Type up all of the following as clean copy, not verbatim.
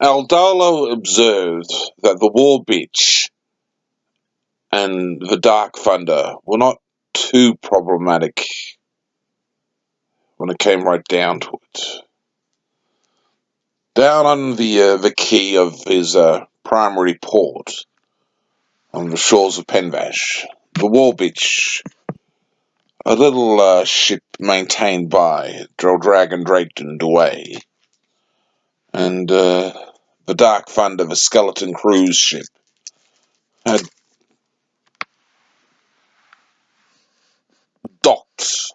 Aldolo observed that the War Bitch and the Dark Thunder were not too problematic when it came right down to it. Down on the quay of his primary port on the shores of Penvash, the War Bitch, a little ship maintained by Dragon Drayton away, and the Dark Thunder, the skeleton cruise ship, had docked.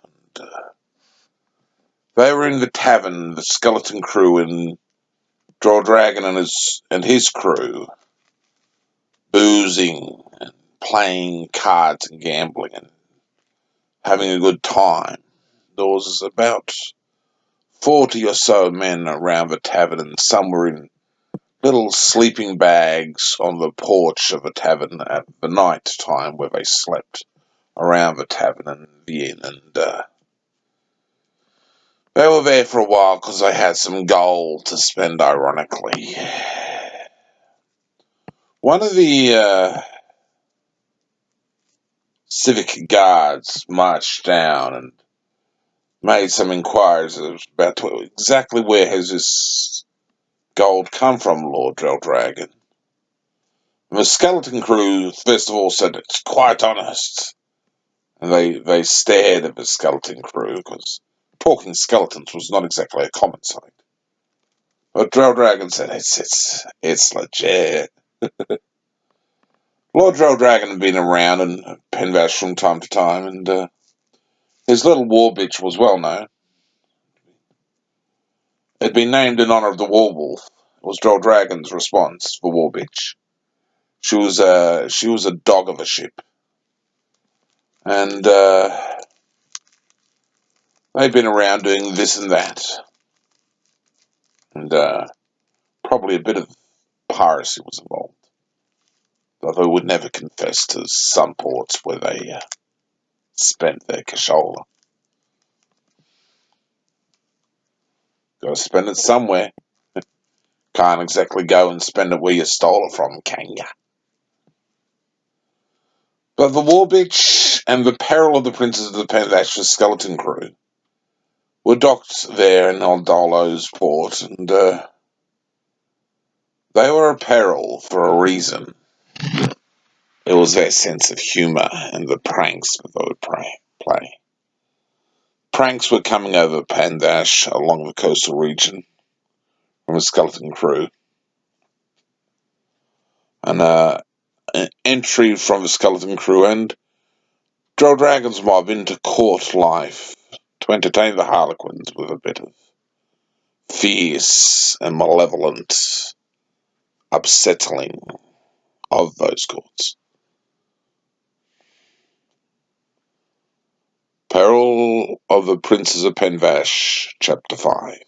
They were in the tavern, the skeleton crew and Dragon and his crew, boozing and playing cards and gambling and having a good time. There was about 40 or so men around the tavern, and some were in little sleeping bags on the porch of the tavern at the night time where they slept around the tavern and the inn, and they were there for a while because they had some gold to spend, ironically. One of the civic guards marched down and made some inquiries about exactly where has this gold come from, Lord Dragon. The skeleton crew first of all said it's quite honest, and they stared at the skeleton crew because talking skeletons was not exactly a common sight. But Dragon said it's legit. Lord Dragon had been around in Penvash from time to time, and his little war bitch was well known. It had been named in honor of the war wolf. It was Dragon's response for war bitch. She was a dog of a ship, and they'd been around doing this and that, and probably a bit of piracy was involved, though they would never confess to some ports where they spent their cashola. Got to spend it somewhere. Can't exactly go and spend it where you stole it from, can ya? But the War Bitch and the Peril of the Princes of the Penvash skeleton crew were docked there in Aldolo's port, and they were a peril for a reason. It was their sense of humour and the pranks that they would play. Pranks were coming over Penvash along the coastal region from a skeleton crew, and an entry from the skeleton crew and Dragon's mob into court life to entertain the Harlequins with a bit of fierce and malevolent upsettling of those courts. Peril of the Princes of Penvash, Chapter 5.